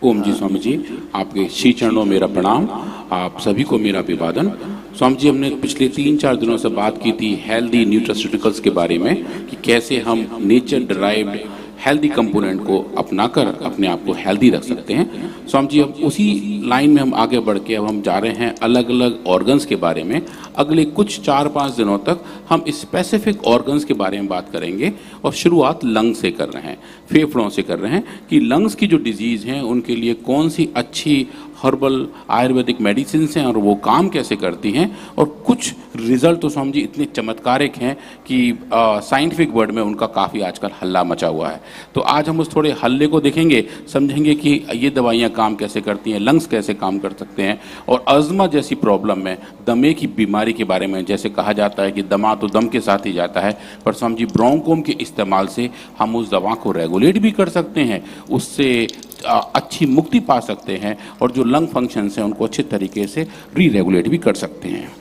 ओम जी स्वामी जी, आपके श्री चरणों मेरा प्रणाम। आप सभी को मेरा अभिवादन। स्वामी जी, हमने पिछले 3-4 दिनों से बात की थी हेल्दी न्यूट्रास्यूटिकल्स के बारे में कि कैसे हम नेचर डिराइव्ड हेल्दी कंपोनेंट को अपनाकर अपने आप को हेल्दी रख सकते हैं। स्वामी जी, अब उसी लाइन में हम आगे बढ़ के अब हम जा रहे हैं अलग अलग ऑर्गन्स के बारे में। अगले कुछ 4-5 दिनों तक हम स्पेसिफिक ऑर्गन्स के बारे में बात करेंगे और शुरुआत लंग्स से कर रहे हैं, फेफड़ों से कर रहे हैं कि लंग्स की जो डिजीज़ हैं उनके लिए कौन सी अच्छी हर्बल आयुर्वेदिक मेडिसिन हैं और वो काम कैसे करती हैं। और कुछ रिजल्ट तो स्वामी जी इतने चमत्कारिक हैं कि साइंटिफिक वर्ड में उनका काफ़ी आजकल हल्ला मचा हुआ है। तो आज हम उस थोड़े हल्ले को देखेंगे, समझेंगे कि ये दवाइयाँ काम कैसे करती हैं, लंग्स कैसे काम कर सकते हैं। और अज़मा जैसी प्रॉब्लम में, दमे की बीमारी के बारे में, जैसे कहा जाता है कि दमा तो दम के साथ ही जाता है, पर स्वामी जी ब्रोंकोम के इस्तेमाल से हम उस दवा को रेगुलेट भी कर सकते हैं, उससे अच्छी मुक्ति पा सकते हैं और जो लंग फंक्शंस हैं उनको अच्छे तरीके से री रेगुलेट भी कर सकते हैं।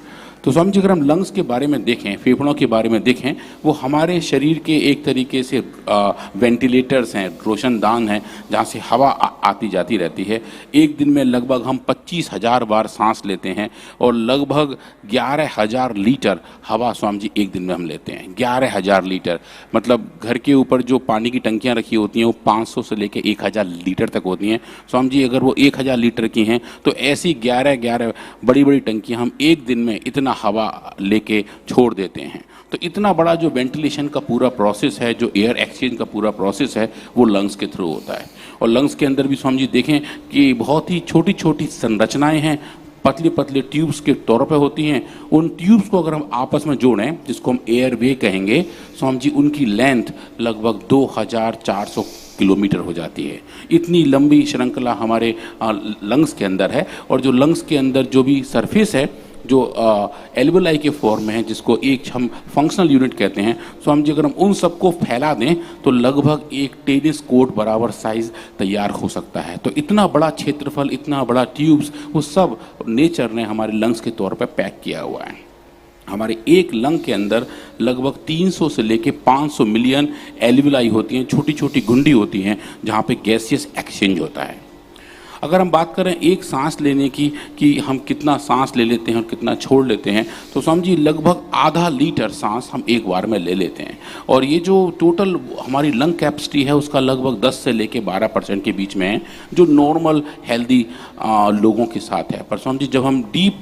तो स्वामी जी, अगर हम लंग्स के बारे में देखें, फेफड़ों के बारे में देखें, वो हमारे शरीर के एक तरीके से वेंटिलेटर्स हैं, रोशनदान हैं, जहाँ से हवा आती जाती रहती है। एक दिन में लगभग हम 25,000 बार सांस लेते हैं और लगभग 11,000 लीटर हवा स्वामी जी एक दिन में हम लेते हैं। 11,000 लीटर मतलब घर के ऊपर जो पानी की टंकियाँ रखी होती हैं वो 500 से लेकर 1,000 लीटर तक होती हैं। स्वामी जी, अगर वो 1,000 लीटर की हैं तो ऐसी 11 बड़ी बड़ी टंकियाँ हम एक दिन में इतना हवा लेके छोड़ देते हैं। तो इतना बड़ा जो वेंटिलेशन का पूरा प्रोसेस है, जो एयर एक्सचेंज का पूरा प्रोसेस है, वो लंग्स के थ्रू होता है। और लंग्स के अंदर भी स्वामी जी देखें कि बहुत ही छोटी छोटी संरचनाएं हैं, पतली पतली ट्यूब्स के तौर पे होती हैं। उन ट्यूब्स को अगर हम आपस में जोड़ें, जिसको हम एयरवे कहेंगे स्वामी जी, उनकी लेंथ लगभग 2,400 किलोमीटर हो जाती है। इतनी लंबी श्रृंखला हमारे लंग्स के अंदर है। और जो लंग्स के अंदर जो भी सरफेस है, जो एल्वेलाई के फॉर्म में है, जिसको एक हम फंक्शनल यूनिट कहते हैं, सो हम जी अगर हम उन सबको फैला दें तो लगभग एक टेनिस कोर्ट बराबर साइज तैयार हो सकता है। तो इतना बड़ा क्षेत्रफल, इतना बड़ा ट्यूब्स, वो सब नेचर ने हमारे लंग्स के तौर पर पैक किया हुआ है। हमारे एक लंग के अंदर लगभग 300 से लेके 500 मिलियन एल्वेलाई होती हैं, छोटी छोटी गुंडी होती हैं, जहाँ पे गैसियस एक्सचेंज होता है। अगर हम बात करें एक सांस लेने की कि हम कितना सांस ले लेते हैं और कितना छोड़ लेते हैं, तो स्वामी जी लगभग आधा लीटर सांस हम एक बार में ले लेते हैं। और ये जो टोटल हमारी लंग कैपेसिटी है उसका लगभग 10 से लेके 12% के बीच में है, जो नॉर्मल हेल्दी लोगों के साथ है। पर स्वामी जी, जब हम डीप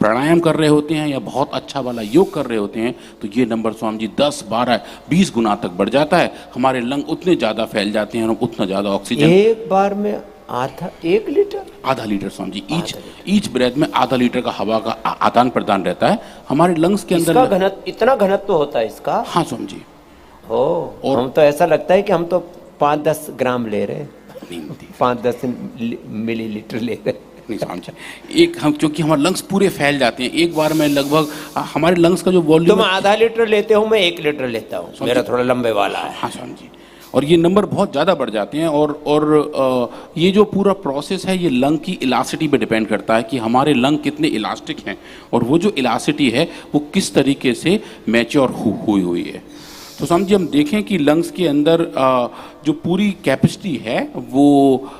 प्राणायाम कर रहे होते हैं या बहुत अच्छा वाला योग कर रहे होते हैं तो ये नंबर स्वामी जी 10, 12, 20 गुना तक बढ़ जाता है। हमारे लंग उतने ज़्यादा फैल जाते हैं और उतना ज़्यादा ऑक्सीजन एक बार में आधा litre Swami ji, each breath में आधा लीटर का हवा का आदान प्रदान रहता है हमारे लंग्स के अंदर। इसका घनत्व, इतना घनत्व होता है इसका? हाँ स्वामी जी। और हम तो ऐसा लगता है कि हम तो 5-10 ग्राम ले रहे हैं, 5-10 मिलीलीटर ले रहे हैं। नहीं स्वामी जी, एक हम क्योंकि हमारे लंग्स पूरे फैल जाते हैं एक बार में, लगभग हमारे लंग्स का जो वॉल्यूम, तुम आधा लीटर लेते हो, मैं 1 लीटर लेता हूँ, मेरा थोड़ा लंबे वाला है। हाँ स्वामी जी, और ये नंबर बहुत ज़्यादा बढ़ जाते हैं। और ये जो पूरा प्रोसेस है ये लंग की इलास्टिसिटी पे डिपेंड करता है कि हमारे लंग कितने इलास्टिक हैं और वो जो इलास्टिसिटी है वो किस तरीके से मैच्योर हुई हुई है। तो समझिए हम देखें कि लंग्स के अंदर जो पूरी कैपेसिटी है वो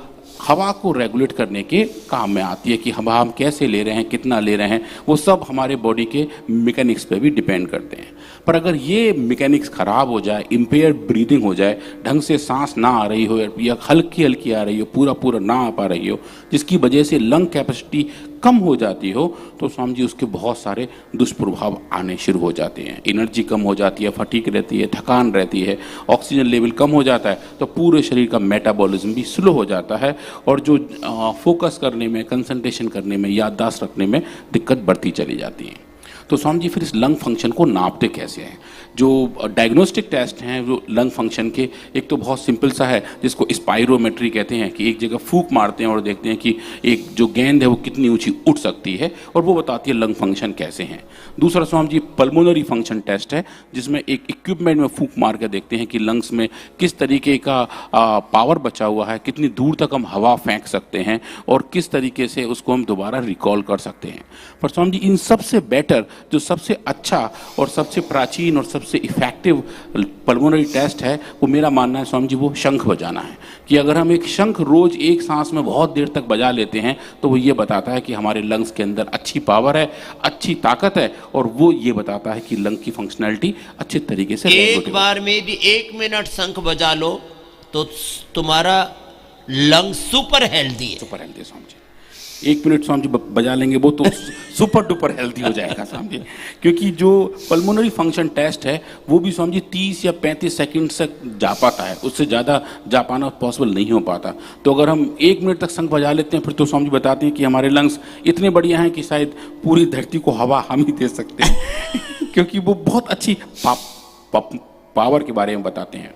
हवा को रेगुलेट करने के काम में आती है कि हवा हम कैसे ले रहे हैं, कितना ले रहे हैं, वो सब हमारे बॉडी के मैकेनिक्स पे भी डिपेंड करते हैं। पर अगर ये मैकेनिक्स ख़राब हो जाए, इम्पेयर ब्रीदिंग हो जाए, ढंग से सांस ना आ रही हो या हल्की हल्की आ रही हो, पूरा ना आ पा रही हो, जिसकी वजह से लंग कैपेसिटी कम हो जाती हो, तो स्वामी जी उसके बहुत सारे दुष्प्रभाव आने शुरू हो जाते हैं। एनर्जी कम हो जाती है, फटीक रहती है, थकान रहती है, ऑक्सीजन लेवल कम हो जाता है, तो पूरे शरीर का मेटाबॉलिज्म भी स्लो हो जाता है और जो फोकस करने में, कंसंट्रेशन करने में, याददाश्त रखने में दिक्कत बढ़ती चली जाती है। तो स्वामी जी फिर इस लंग फंक्शन को नापते कैसे हैं? जो डायग्नोस्टिक टेस्ट हैं वो लंग फंक्शन के, एक तो बहुत सिंपल सा है जिसको स्पायरोमेट्री कहते हैं कि एक जगह फूंक मारते हैं और देखते हैं कि एक जो गेंद है वो कितनी ऊंची उठ सकती है और वो बताती है लंग फंक्शन कैसे हैं। दूसरा Swami ji pulmonary function test है जिसमें एक इक्विपमेंट में फूंक मार के देखते हैं कि लंग्स में किस तरीके का पावर बचा हुआ है, कितनी दूर तक हम हवा फेंक सकते हैं और किस तरीके से उसको हम दोबारा रिकॉल कर सकते हैं। पर स्वामी जी इन सबसे बेटर जो सबसे अच्छा और सबसे प्राचीन और सबसे इफेक्टिव पल्मोनरी टेस्ट है, वो मेरा मानना है स्वामी जी वो शंख बजाना है। कि अगर हम एक शंख रोज एक सांस में बहुत देर तक बजा लेते हैं तो वो ये बताता है कि हमारे लंग्स के अंदर अच्छी पावर है, अच्छी ताकत है, और वो ये बताता है कि लंग की फंक्शनैलिटी अच्छे तरीके से एक बार में यदि 1 मिनट शंख बजा लो तो तुम्हारा लंग सुपर हेल्दी है। Super healthy Swami ji, 1 minute Swami ji बजा लेंगे वो तो सुपर डुपर हेल्दी हो जाएगा स्वामी जी। क्योंकि जो पल्मोनरी फंक्शन टेस्ट है वो भी स्वामी जी 30 या 35 सेकंड तक जा पाता है, उससे ज़्यादा जा पाना पॉसिबल नहीं हो पाता। तो अगर हम 1 मिनट तक शंख बजा लेते हैं फिर तो स्वामी जी बताते हैं कि हमारे लंग्स इतने बढ़िया हैं कि शायद पूरी धरती को हवा हम ही दे सकते हैं क्योंकि वो बहुत अच्छी पावर के बारे में बताते हैं।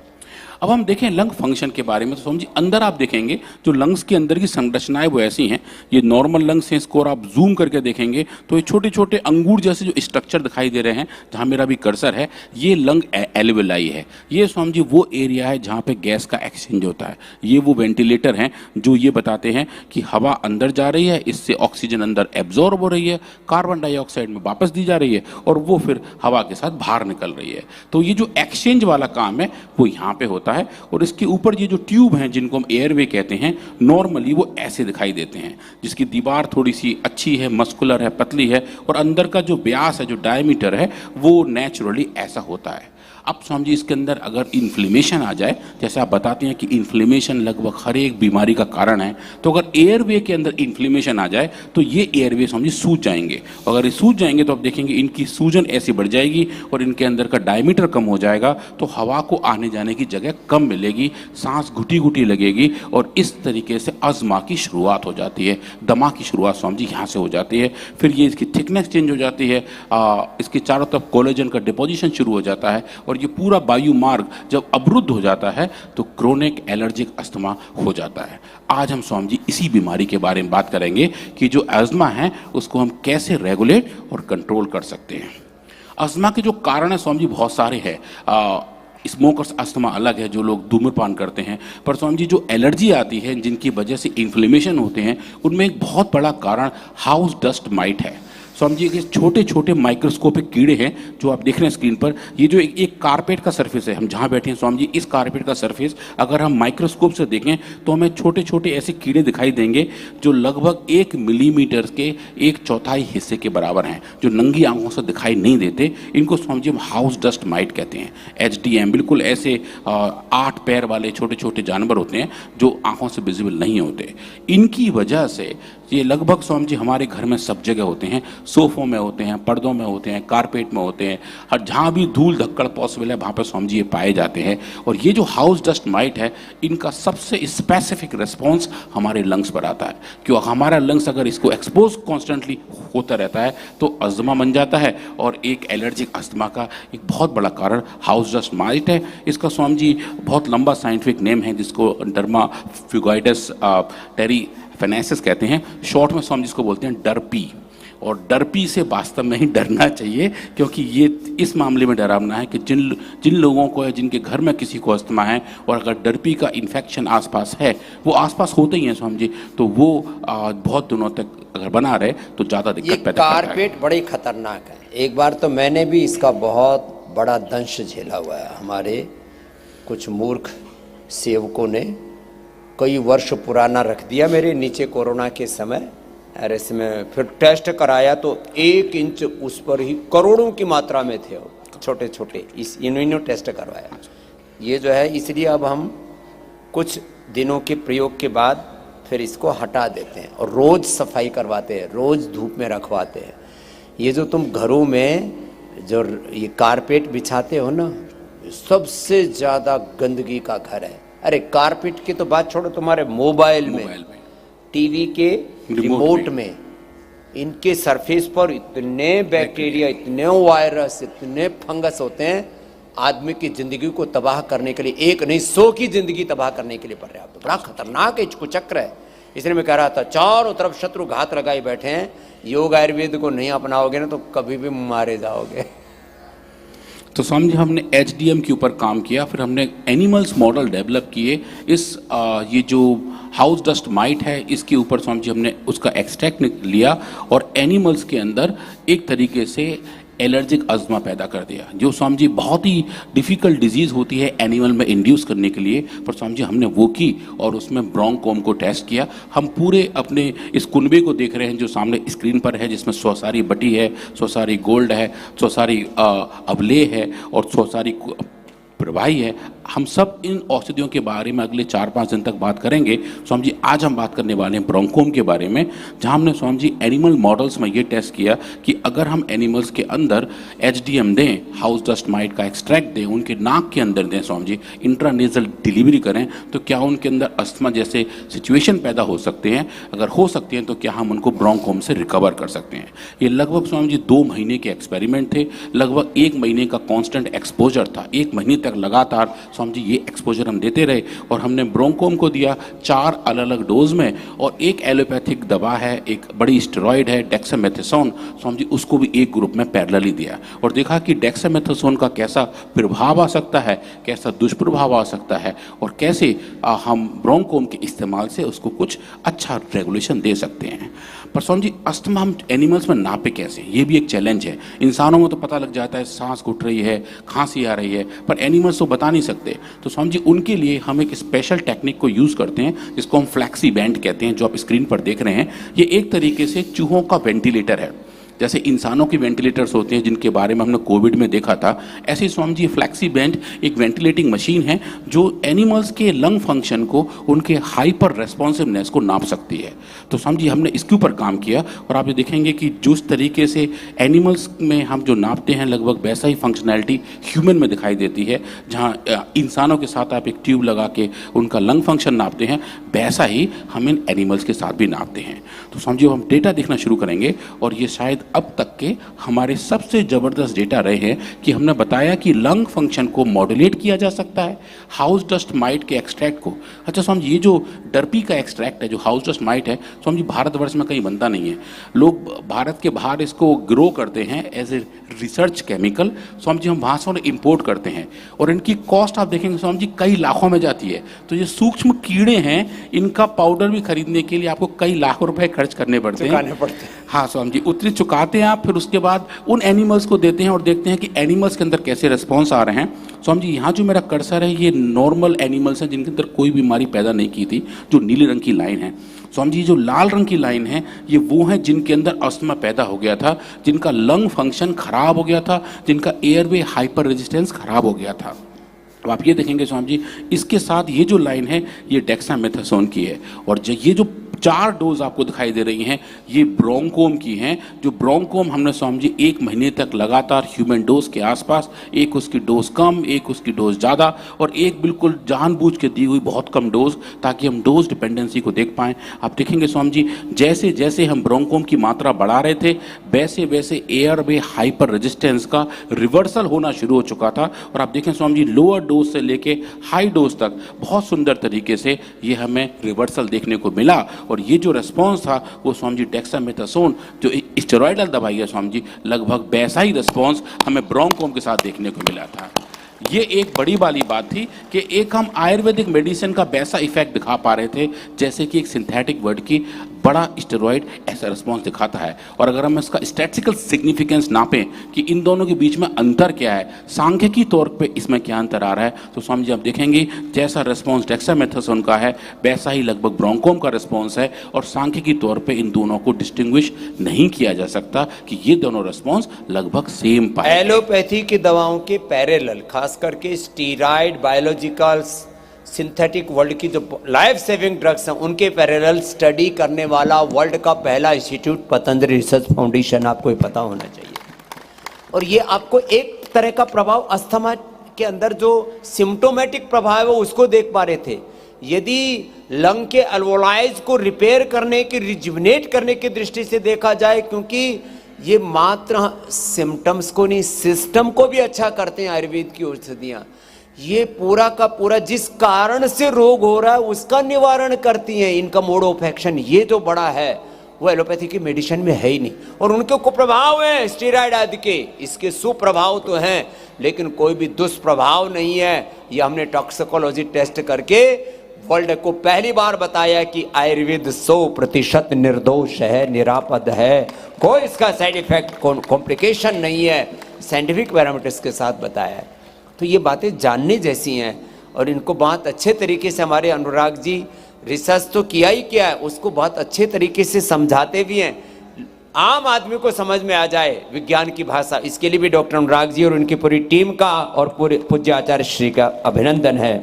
अब हम देखें लंग फंक्शन के बारे में तो समझिए अंदर आप देखेंगे जो लंग्स के अंदर की संरचनाएं वो ऐसी हैं, ये नॉर्मल लंग्स हैं, इसको और आप जूम करके देखेंगे तो ये छोटे छोटे अंगूर जैसे जो स्ट्रक्चर दिखाई दे रहे हैं, जहाँ मेरा भी कर्सर है, ये लंग एल्वेलाई है। ये स्वामी जी वो एरिया है जहाँ पे गैस का एक्सचेंज होता है। ये वो वेंटिलेटर हैं जो ये बताते हैं कि हवा अंदर जा रही है, इससे ऑक्सीजन अंदर एब्जॉर्ब हो रही है, कार्बन डाइऑक्साइड में वापस दी जा रही है और वो फिर हवा के साथ बाहर निकल रही है। तो ये जो एक्सचेंज वाला काम है वो यहाँ पे होता है। और इसके ऊपर ये जो ट्यूब हैं जिनको हम एयरवे कहते हैं, नॉर्मली वो ऐसे दिखाई देते हैं, जिसकी दीवार थोड़ी सी अच्छी है, मस्कुलर है, पतली है, और अंदर का जो व्यास है, जो डायमीटर है, वो नेचुरली ऐसा होता है। अब स्वामी जी इसके अंदर अगर इन्फ्लेमेशन आ जाए, जैसे आप बताते हैं कि इन्फ्लेमेशन लगभग हर एक बीमारी का कारण है, तो अगर एयरवे के अंदर इन्फ्लेमेशन आ जाए तो ये एयरवे स्वामी जी सूज जाएंगे। अगर ये सूज जाएंगे तो आप देखेंगे इनकी सूजन ऐसी बढ़ जाएगी और इनके अंदर का डायमीटर कम हो जाएगा, तो हवा को आने जाने की जगह कम मिलेगी, सांस घुटी घुटी लगेगी, और इस तरीके से अज़मा की शुरुआत हो जाती है, दमा की शुरुआत स्वामी जी यहाँ से हो जाती है। फिर ये इसकी थिकनेस चेंज हो जाती है, इसके चारों तरफ कोलेजन का डिपोजिशन शुरू हो जाता है, और ये पूरा वायु मार्ग जब अवरुद्ध हो जाता है तो क्रोनिक एलर्जिक अस्थमा हो जाता है। आज हम स्वामी जी इसी बीमारी के बारे में बात करेंगे कि जो अस्थमा है उसको हम कैसे रेगुलेट और कंट्रोल कर सकते हैं। अस्थमा के जो कारण है स्वामी जी बहुत सारे हैं। स्मोकर्स अस्थमा अलग है, जो लोग धूम्रपान करते हैं, पर स्वामी जी जो एलर्जी आती है जिनकी वजह से इन्फ्लेमेशन होते हैं, उनमें एक बहुत बड़ा कारण हाउस डस्ट माइट है। स्वामी जी के छोटे छोटे माइक्रोस्कोपिक कीड़े हैं जो आप देख रहे हैं स्क्रीन पर। ये जो एक कारपेट का सरफेस है, हम जहाँ बैठे हैं स्वामी जी, इस कारपेट का सरफेस अगर हम माइक्रोस्कोप से देखें तो हमें छोटे छोटे ऐसे कीड़े दिखाई देंगे जो लगभग 1 मिलीमीटर के 1/4 हिस्से के बराबर हैं, जो नंगी आंखों से दिखाई नहीं देते। इनको स्वामी जी हम हाउस डस्ट माइट कहते हैं, HDM। बिल्कुल ऐसे 8 पैर वाले छोटे छोटे जानवर होते हैं जो आंखों से विजिबल नहीं होते। इनकी वजह से ये लगभग स्वामी जी हमारे घर में सब जगह होते हैं, सोफों में होते हैं, पर्दों में होते हैं, कारपेट में होते हैं, हर जहाँ भी धूल धक्कड़ पॉसिबल है वहाँ पर स्वामी जी ये पाए जाते हैं। और ये जो हाउस डस्ट माइट है, इनका सबसे स्पेसिफिक रिस्पॉन्स हमारे लंग्स पर आता है। क्यों हमारा लंग्स अगर इसको एक्सपोज कॉन्स्टेंटली होता रहता है तो अस्थमा बन जाता है, और एक एलर्जिक अस्थमा का एक बहुत बड़ा कारण हाउस डस्ट माइट है। इसका स्वामी जी बहुत लंबा साइंटिफिक नेम है जिसको डर्मा फ्यूगाइडस टेरी फेनेसिस कहते हैं, शॉर्ट में स्वामी जिसको बोलते हैं डरपी। और डरपी से वास्तव में ही डरना चाहिए, क्योंकि ये इस मामले में डरावना है कि जिन लोगों को है, जिनके घर में किसी को अस्थमा है और अगर डरपी का इन्फेक्शन आसपास है, वो आसपास होते ही हैं स्वामी जी, तो वो बहुत दिनों तक अगर बना रहे तो ज़्यादा दिक्कत पैदा करता है। कारपेट बड़ी खतरनाक है। एक बार तो मैंने भी इसका बहुत बड़ा दंश झेला हुआ है। हमारे कुछ मूर्ख सेवकों ने कई वर्ष पुराना रख दिया मेरे नीचे कोरोना के समय, और इसमें फिर टेस्ट कराया तो 1 इंच उस पर ही करोड़ों की मात्रा में थे वो छोटे छोटे, इस इन्होंने टेस्ट करवाया। ये जो है, इसलिए अब हम कुछ दिनों के प्रयोग के बाद फिर इसको हटा देते हैं और रोज़ सफाई करवाते हैं, रोज़ धूप में रखवाते हैं। ये जो तुम घरों में जो ये कारपेट बिछाते हो ना, सबसे ज़्यादा गंदगी का घर है। अरे कारपेट की तो बात छोड़ो, तुम्हारे मोबाइल में, टीवी के रिमोट में, इनके सरफेस पर इतने बैक्टीरिया, इतने वायरस, इतने फंगस होते हैं, आदमी की जिंदगी को तबाह करने के लिए, एक नहीं 100 की जिंदगी तबाह करने के लिए पर्याप्त। बड़ा खतरनाक है, कुचक्र है। इसलिए मैं कह रहा था, चारों तरफ शत्रु घात लगाए बैठे हैं। योग आयुर्वेद को नहीं अपनाओगे ना तो कभी भी मारे जाओगे। तो स्वामी जी हमने HDM के ऊपर काम किया, फिर हमने एनिमल्स मॉडल डेवलप किए। ये जो हाउस डस्ट माइट है इसके ऊपर स्वामी जी हमने उसका एक्सट्रैक्ट लिया और एनिमल्स के अंदर एक तरीके से एलर्जिक अस्थमा पैदा कर दिया, जो स्वामी जी बहुत ही डिफ़िकल्ट डिजीज़ होती है एनिमल में इंड्यूस करने के लिए। पर स्वामी जी हमने वो की और उसमें ब्रोंकोम को टेस्ट किया। हम पूरे अपने इस कुनबे को देख रहे हैं जो सामने स्क्रीन पर है, जिसमें स्वसारी बटी है, स्वसारी गोल्ड है, स्वसारी अवले है और स्वसारी प्रवाही है। हम सब इन औषधियों के बारे में अगले 4-5 दिन तक बात करेंगे। स्वामी जी आज हम बात करने वाले हैं ब्रोंकोम के बारे में, जहां हमने स्वामी जी एनिमल मॉडल्स में ये टेस्ट किया कि अगर हम एनिमल्स के अंदर HDM दें, हाउस डस्ट माइट का एक्सट्रैक्ट दें, उनके नाक के अंदर दें स्वामी जी, इंट्रानेजल डिलीवरी करें, तो क्या उनके अंदर अस्थमा जैसे सिचुएशन पैदा हो सकते हैं? अगर हो सकते हैं तो क्या हम उनको ब्रोंकोम से रिकवर कर सकते हैं? ये लगभग स्वामी जी 2 महीने के एक्सपेरिमेंट थे, लगभग 1 महीने का कॉन्स्टेंट एक्सपोजर था। 1 महीने तक लगातार स्वामी जी ये एक्सपोजर हम देते रहे और हमने ब्रोंकोम को दिया 4 अलग अलग डोज में, और एक एलोपैथिक दवा है, एक बड़ी स्टेरॉइड है डेक्सामेथासोन, स्वामी जी उसको भी एक ग्रुप में पैरेलली दिया और देखा कि डेक्सामेथासोन का कैसा प्रभाव आ सकता है, कैसा दुष्प्रभाव आ सकता है और कैसे हम ब्रोंकोम के इस्तेमाल से उसको कुछ अच्छा रेगुलेशन दे सकते हैं। पर स्वामी जी अस्थमा हम एनिमल्स में नापे कैसे, ये भी एक चैलेंज है। इंसानों में तो पता लग जाता है, सांस घुट रही है, खांसी आ रही है, पर एनिमल्स तो बता नहीं सकते। तो स्वामी जी उनके लिए हम एक स्पेशल टेक्निक को यूज़ करते हैं जिसको हम फ्लैक्सी बैंड कहते हैं, जो आप स्क्रीन पर देख रहे हैं। ये एक तरीके से चूहों का वेंटिलेटर है। जैसे इंसानों की वेंटिलेटर्स होते हैं जिनके बारे में हमने कोविड में देखा था, ऐसे ही स्वामी जी फ्लैक्सी बैंड एक वेंटिलेटिंग मशीन है जो एनिमल्स के लंग फंक्शन को, उनके हाइपर रेस्पॉन्सिवनेस को नाप सकती है। तो स्वामी जी हमने इसके ऊपर काम किया और आप ये देखेंगे कि जिस तरीके से एनिमल्स में हम जो नापते हैं लगभग वैसा ही फंक्शनैलिटी ह्यूमन में दिखाई देती है। जहाँ इंसानों के साथ आप एक ट्यूब लगा के उनका लंग फंक्शन नापते हैं, वैसा ही हम इन एनिमल्स के साथ भी नापते हैं। तो स्वामी जी हम डेटा देखना शुरू करेंगे और ये शायद अब तक के हमारे सबसे ज़बरदस्त डेटा रहे हैं कि हमने बताया कि लंग फंक्शन को मॉड्यूलेट किया जा सकता है हाउस डस्ट माइट के एक्सट्रैक्ट को। अच्छा स्वामी जी, ये जो डर्पी का एक्सट्रैक्ट है, जो हाउस डस्ट माइट है, स्वामी जी भारतवर्ष में कहीं बनता नहीं है। लोग भारत के बाहर इसको ग्रो करते हैं as a research chemical. Swami ji हम वहाँ से इम्पोर्ट करते हैं और इनकी कॉस्ट आप देखेंगे स्वामी जी कई लाखों में जाती है। तो ये सूक्ष्म कीड़े हैं, इनका पाउडर भी खरीदने के लिए आपको कई लाख रुपए खर्च करने पड़ते हैं। हाँ स्वामी जी, उतनी चुकाते हैं आप, फिर उसके बाद उन एनिमल्स को देते हैं और देखते हैं कि एनिमल्स के अंदर कैसे रिस्पॉन्स आ रहे हैं। स्वामी जी यहाँ जो मेरा कर्सर है ये नॉर्मल एनिमल्स हैं जिनके अंदर कोई बीमारी पैदा नहीं की थी, जो नीले रंग की लाइन है। स्वामी जी जो लाल रंग की लाइन है ये वो है जिनके अंदर अस्थमा पैदा हो गया था, जिनका लंग फंक्शन खराब हो गया था, जिनका एयरवे हाइपर रेजिस्टेंस खराब हो गया था। अब आप ये देखेंगे स्वामी जी, इसके साथ ये जो लाइन है ये डेक्सामेथासोन की है और ये जो 4 डोज आपको दिखाई दे रही हैं ये ब्रोंकोम की हैं। जो ब्रोंकोम हमने स्वामी जी 1 महीने तक लगातार ह्यूमन डोज के आसपास, एक उसकी डोज कम, एक उसकी डोज ज़्यादा और एक बिल्कुल जानबूझ के दी हुई बहुत कम डोज, ताकि हम डोज डिपेंडेंसी को देख पाएँ। आप देखेंगे स्वामी जी जैसे जैसे हम ब्रोंकोम की मात्रा बढ़ा रहे थे वैसे वैसे एयरवे हाइपर रेजिस्टेंस का रिवर्सल होना शुरू हो चुका था। और आप देखें स्वामी जी लोअर डोज से लेके हाई डोज तक बहुत सुंदर तरीके से ये हमें रिवर्सल देखने को मिला। और ये जो रिस्पॉन्स था वो स्वामी जी डेक्सामेथासोन जो स्टेरॉइडल दवाई है स्वामी जी, लगभग वैसा ही रिस्पॉन्स हमें ब्रोंकोम के साथ देखने को मिला था। ये एक बड़ी वाली बात थी कि एक हम आयुर्वेदिक मेडिसिन का वैसा इफेक्ट दिखा पा रहे थे जैसे कि एक सिंथेटिक वर्ड की बड़ा स्टेरॉइड ऐसा रिस्पॉन्स दिखाता है। और अगर हम इसका स्टैटिस्टिकल सिग्निफिकेंस नापें कि इन दोनों के बीच में अंतर क्या है, सांख्यिकी तौर पे इसमें क्या अंतर आ रहा है, तो स्वामी जी आप देखेंगे जैसा रिस्पॉन्स डेक्सामेथासोन का है वैसा ही लगभग ब्रोंकोम का रिस्पॉन्स है। और सांख्यिकी तौर पे इन दोनों को डिस्टिंग्विश नहीं किया जा सकता कि ये दोनों रिस्पॉन्स लगभग सेम पाए। एलोपैथी की दवाओं के पैरेलल, खास करके स्टीरॉइड, बायोलॉजिकल्स, सिंथेटिक वर्ल्ड की जो लाइफ सेविंग ड्रग्स हैं उनके पैरेलल स्टडी करने वाला वर्ल्ड का पहला इंस्टीट्यूट पतंजलि रिसर्च फाउंडेशन, आपको ये पता होना चाहिए। और ये आपको एक तरह का प्रभाव अस्थमा के अंदर जो सिम्टोमेटिक प्रभाव है वो उसको देख पा रहे थे। यदि लंग के अल्वोलाइज को रिपेयर करने की, रिजुविनेट करने की दृष्टि से देखा जाए, क्योंकि ये मात्र सिम्टम्स को नहीं सिस्टम को भी अच्छा करते हैं आयुर्वेद की औषधियाँ। ये पूरा का पूरा जिस कारण से रोग हो रहा है उसका निवारण करती हैं। इनका मोड ऑफ एक्शन ये जो बड़ा है वो एलोपैथी की मेडिसिन में है ही नहीं। और उनके कुप्रभाव हैं स्टेरॉइड आदि के, इसके सुप्रभाव तो हैं लेकिन कोई भी दुष्प्रभाव नहीं है। ये हमने टॉक्सिकोलॉजी टेस्ट करके वर्ल्ड को पहली बार बताया कि आयुर्वेद 100% निर्दोष है, निरापद है, कोई इसका साइड इफेक्ट कॉम्प्लिकेशन नहीं है, साइंटिफिक पैरामीटर्स के साथ बताया है। तो ये बातें जानने जैसी हैं और इनको बहुत अच्छे तरीके से हमारे अनुराग जी रिसर्च तो किया ही किया है, उसको बहुत अच्छे तरीके से समझाते भी हैं, आम आदमी को समझ में आ जाए विज्ञान की भाषा। इसके लिए भी डॉक्टर अनुराग जी और उनकी पूरी टीम का और पूरे पूज्य आचार्य श्री का अभिनंदन है।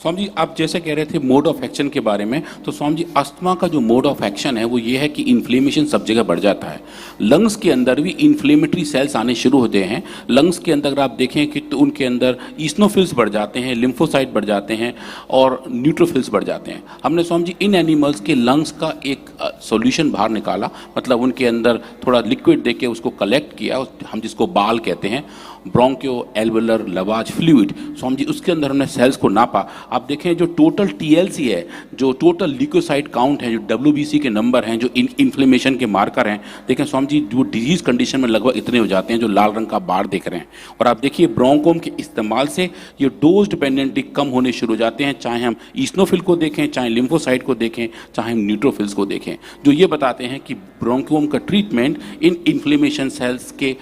स्वामी जी, आप जैसे कह रहे थे मोड ऑफ एक्शन के बारे में, तो स्वामी जी अस्थमा का जो मोड ऑफ एक्शन है वो ये है कि इन्फ्लेमेशन सब जगह बढ़ जाता है। लंग्स के अंदर भी इन्फ्लेमेटरी सेल्स आने शुरू होते हैं। लंग्स के अंदर अगर आप देखें कि तो उनके अंदर ईस्नोफिल्स बढ़ जाते हैं, लिम्फोसाइट बढ़ जाते हैं और न्यूट्रोफिल्स बढ़ जाते हैं। हमने स्वामी जी इन एनिमल्स के लंग्स का एक सॉल्यूशन बाहर निकाला, मतलब उनके अंदर थोड़ा लिक्विड देके उसको कलेक्ट किया, हम जिसको बाल कहते हैं, ब्रोंकियो एल्वेलर लवाज फ्लूइड। स्वामी जी उसके अंदर हमने सेल्स को नापा। आप देखें जो टोटल टीएलसी है, जो टोटल ल्यूकोसाइट काउंट है, जो डब्ल्यूबीसी के नंबर हैं, जो इन्फ्लेमेशन के मार्कर हैं, देखें स्वामी जी जो डिजीज कंडीशन में लगभग इतने हो जाते हैं जो लाल रंग का बार देख रहे हैं। और आप देखिए ब्रोंकोम के इस्तेमाल से ये डोज डिपेंडेंटली कम होने शुरू हो जाते हैं, चाहे हम ईस्नोफिल को देखें, चाहे लिम्फोसाइट को देखें, चाहे हम न्यूट्रोफिल्स को देखें, जो ये बताते हैं कि ब्रोंकोम का ट्रीटमेंट इन इन्फ्लेमेशन सेल्स के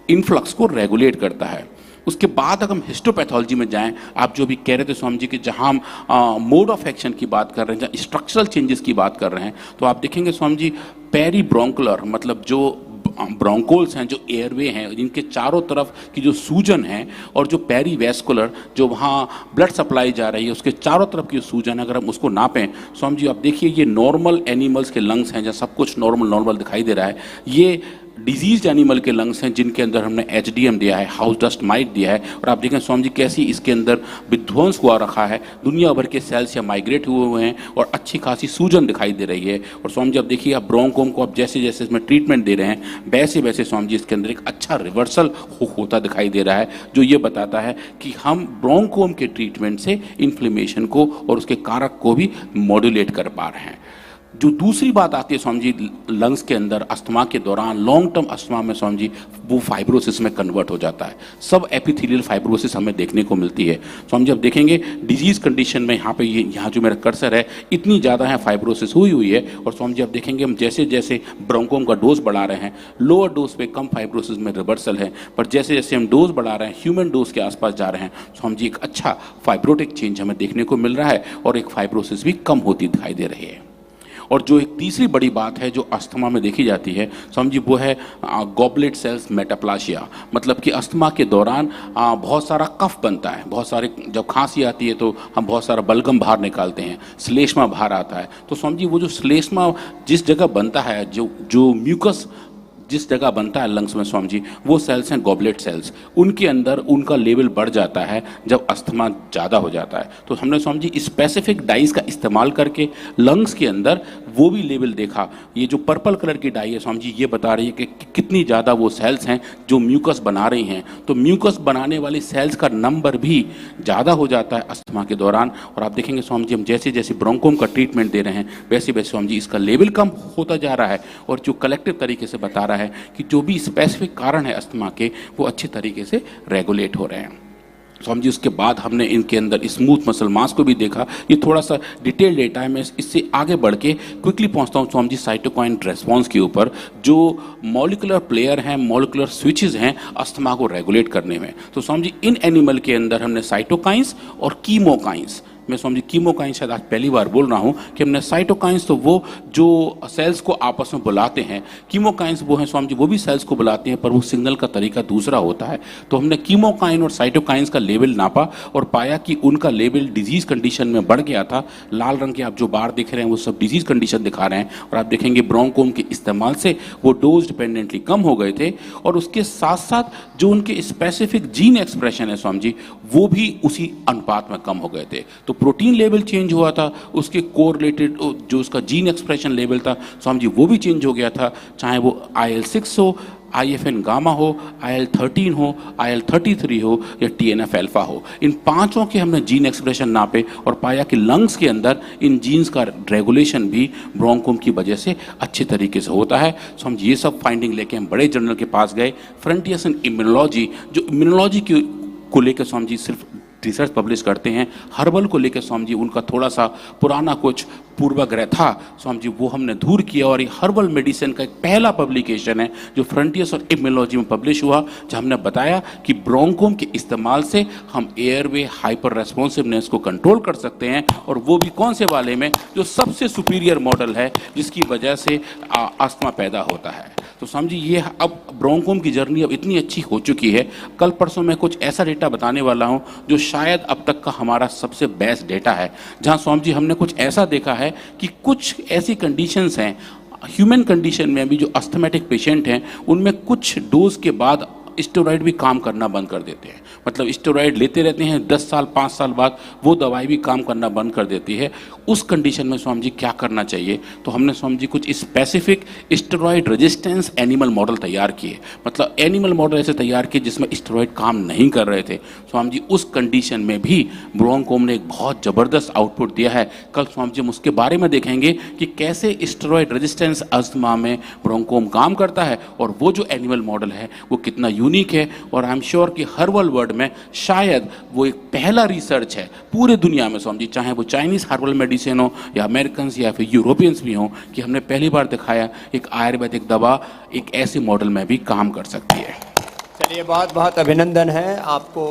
इन्फ्लक्स को रेगुलेट करता है। उसके बाद अगर हम हिस्टोपैथोलॉजी में जाएं, आप जो भी कह रहे थे स्वामी जी कि जहां हम मोड ऑफ एक्शन की बात कर रहे हैं, जहाँ स्ट्रक्चरल चेंजेस की बात कर रहे हैं, तो आप देखेंगे स्वामी जी पेरी ब्रोंकुलर, मतलब जो ब्रोंकोल्स हैं, जो एयरवे हैं, जिनके चारों तरफ की जो सूजन है, और जो पेरीवेस्कुलर जो वहाँ ब्लड सप्लाई जा रही है उसके चारों तरफ की सूजन, अगर हम उसको नापें स्वामी जी, आप देखिए ये नॉर्मल एनिमल्स के लंग्स हैं, जहाँ सब कुछ नॉर्मल दिखाई दे रहा है। ये डिजीज एनिमल के लंग्स हैं जिनके अंदर हमने एचडीएम दिया है, हाउस डस्ट माइट दिया है, और आप देखें स्वामी जी कैसी इसके अंदर विध्वंस हुआ रखा है, दुनिया भर के सेल्स या माइग्रेट हुए हैं और अच्छी खासी सूजन दिखाई दे रही है। और स्वामी जी आप देखिए, आप ब्रोंकोम को आप जैसे जैसे इसमें ट्रीटमेंट दे रहे हैं वैसे वैसे स्वामी जी इसके अंदर एक अच्छा रिवर्सल होता दिखाई दे रहा है, जो ये बताता है कि हम ब्रोंकोम के ट्रीटमेंट से इन्फ्लेमेशन को और उसके कारक को भी मॉड्यूलेट कर पा रहे हैं। जो दूसरी बात आती है स्वामी जी लंग्स के अंदर अस्थमा के दौरान, लॉन्ग टर्म अस्थमा में स्वामी जी वो फाइब्रोसिस में कन्वर्ट हो जाता है। सब एपिथेलियल फाइब्रोसिस हमें देखने को मिलती है। स्वामी जी आप देखेंगे डिजीज कंडीशन में यहाँ पे यहाँ जो मेरा कर्सर है इतनी ज़्यादा है फाइब्रोसिस हुई है। और स्वामी जी आप देखेंगे हम जैसे जैसे ब्रोंकोम का डोज बढ़ा रहे हैं, लोअर डोज पे कम फाइब्रोसिस में रिवर्सल है, पर जैसे जैसे हम डोज बढ़ा रहे हैं ह्यूमन डोज के आसपास जा रहे हैं, स्वामी जी एक अच्छा फाइब्रोटिक चेंज हमें देखने को मिल रहा है और एक फाइब्रोसिस भी कम होती दिखाई दे रही है। और जो एक तीसरी बड़ी बात है जो अस्थमा में देखी जाती है स्वामी जी, वो है गॉबलेट सेल्स मेटाप्लासिया, मतलब कि अस्थमा के दौरान बहुत सारा कफ बनता है, बहुत सारे, जब खांसी आती है तो हम बहुत सारा बलगम बाहर निकालते हैं, श्लेष्मा बाहर आता है। तो स्वामी जी वो जो श्लेष्मा जिस जगह बनता है, जो म्यूकस जिस जगह बनता है लंग्स में स्वामी जी, वो सेल्स हैं गॉबलेट सेल्स। उनके अंदर उनका लेवल बढ़ जाता है जब अस्थमा ज़्यादा हो जाता है। तो हमने स्वामी जी स्पेसिफिक डाइज का इस्तेमाल करके लंग्स के अंदर वो भी लेवल देखा। ये जो पर्पल कलर की डाई है स्वामी जी, ये बता रही है कि कितनी ज़्यादा वो सेल्स हैं जो म्यूकस बना रही हैं। तो म्यूकस बनाने वाली सेल्स का नंबर भी ज़्यादा हो जाता है अस्थमा के दौरान। और आप देखेंगे स्वामी जी हम जैसे जैसे ब्रोंकोम का ट्रीटमेंट दे रहे हैं वैसे वैसे स्वामी जी इसका लेवल कम होता जा रहा है, और जो कलेक्टिव तरीके से बता रहा है कि जो भी स्पेसिफिक कारण है अस्थमा के वो अच्छे तरीके से रेगुलेट हो रहे हैं। स्वामी जी उसके बाद हमने इनके अंदर स्मूथ मसल मास को भी देखा। ये थोड़ा सा डिटेल डेटा है, मैं इससे आगे बढ़ के क्विकली पहुंचता हूँ स्वामी जी साइटोकाइन रेस्पॉन्स के ऊपर, जो मॉलिकुलर प्लेयर हैं, मॉलिकुलर स्विचेस हैं अस्थमा को रेगुलेट करने में। तो स्वामी जी इन एनिमल के अंदर हमने साइटोकाइंस और कीमोकाइंस, मैं स्वामी जी कीमोकाइंस शायद आज पहली बार बोल रहा हूँ कि हमने साइटोकाइंस तो वो जो सेल्स को आपस में बुलाते हैं, कीमोकाइंस वो हैं स्वामी जी वो भी सेल्स को बुलाते हैं पर वो सिग्नल का तरीका दूसरा होता है। तो हमने कीमोकाइन और साइटोकाइंस का लेवल नापा और पाया कि उनका लेवल डिजीज कंडीशन में बढ़ गया था। लाल रंग के आप जो बार दिख रहे हैं वो सब डिजीज कंडीशन दिखा रहे हैं, और आप देखेंगे ब्रोंकोम के इस्तेमाल से वो डोज डिपेंडेंटली कम हो गए थे। और उसके साथ साथ जो उनके स्पेसिफिक जीन एक्सप्रेशन है स्वामी जी वो भी उसी अनुपात में कम हो गए थे। तो प्रोटीन लेवल चेंज हुआ था, उसके कोरिलेटेड जो उसका जीन एक्सप्रेशन लेवल था स्वामी जी वो भी चेंज हो गया था, चाहे वो IL-6 हो, IFN गामा हो, IL-13 हो, IL-33 हो या TNF अल्फा हो। इन पांचों के हमने जीन एक्सप्रेशन नापे और पाया कि लंग्स के अंदर इन जीन्स का रेगुलेशन भी ब्रोंकोम की वजह से अच्छे तरीके से होता है। सो हम ये सब फाइंडिंग लेके हम बड़े जर्नल के पास गए, फ्रंटियर्स इन इम्यूनोलॉजी, जो इम्यूनोलॉजी को लेकर स्वामी जी सिर्फ रिसर्च पब्लिश करते हैं। हर्बल को लेकर स्वामी जी उनका थोड़ा सा पुराना कुछ पूर्वाग्रह था स्वामी जी, वो हमने दूर किया और ये हर्बल मेडिसिन का एक पहला पब्लिकेशन है जो फ्रंटियर्स और इम्यूनोलॉजी में पब्लिश हुआ, जहाँ हमने बताया कि ब्रोंकोम के इस्तेमाल से हम एयरवे हाइपर रेस्पॉन्सिवनेस को कंट्रोल कर सकते हैं, और वो भी कौन से वाले में, जो सबसे सुपीरियर मॉडल है जिसकी वजह से अस्थमा पैदा होता है। तो स्वामी जी ये अब ब्रोंकोम की जर्नी अब इतनी अच्छी हो चुकी है, कल परसों मैं कुछ ऐसा डेटा बताने वाला हूँ जो शायद अब तक का हमारा सबसे बेस्ट डेटा है, जहाँ स्वामी जी हमने कुछ ऐसा देखा है कि कुछ ऐसी कंडीशंस हैं ह्यूमन कंडीशन में भी, जो अस्थमेटिक पेशेंट हैं उनमें कुछ डोज के बाद स्टेरॉइड भी काम करना बंद कर देते हैं। मतलब स्टेरॉइड लेते रहते हैं, 10 साल 5 साल बाद वो दवाई भी काम करना बंद कर देती है। उस कंडीशन में स्वामी जी क्या करना चाहिए? तो हमने स्वामी जी कुछ specific steroid resistance animal model तैयार किए, मतलब एनिमल मॉडल ऐसे तैयार किए जिसमें स्टेरॉइड काम नहीं कर रहे थे। स्वामी जी उस कंडीशन में भी ब्रोंकोम ने एक बहुत ज़बरदस्त आउटपुट दिया है। कल स्वामी जी हम उसके बारे में देखेंगे कि कैसे स्टेरॉइड रेजिस्टेंस अस्थमा में ब्रोंकोम काम करता है, और वो जो एनिमल मॉडल है वो कितना यूनिक है। और आई एम श्योर कि हर्बल वर्ल्ड में शायद वो एक पहला रिसर्च है पूरे दुनिया में स्वामी जी, चाहे वो चाइनीज़ हर्बल मेडिसिन हो या अमेरिकन या फिर यूरोपियंस भी हों, कि हमने पहली बार दिखाया एक आयुर्वेदिक दवा एक ऐसे मॉडल में भी काम कर सकती है। चलिए बहुत बहुत अभिनंदन है आपको।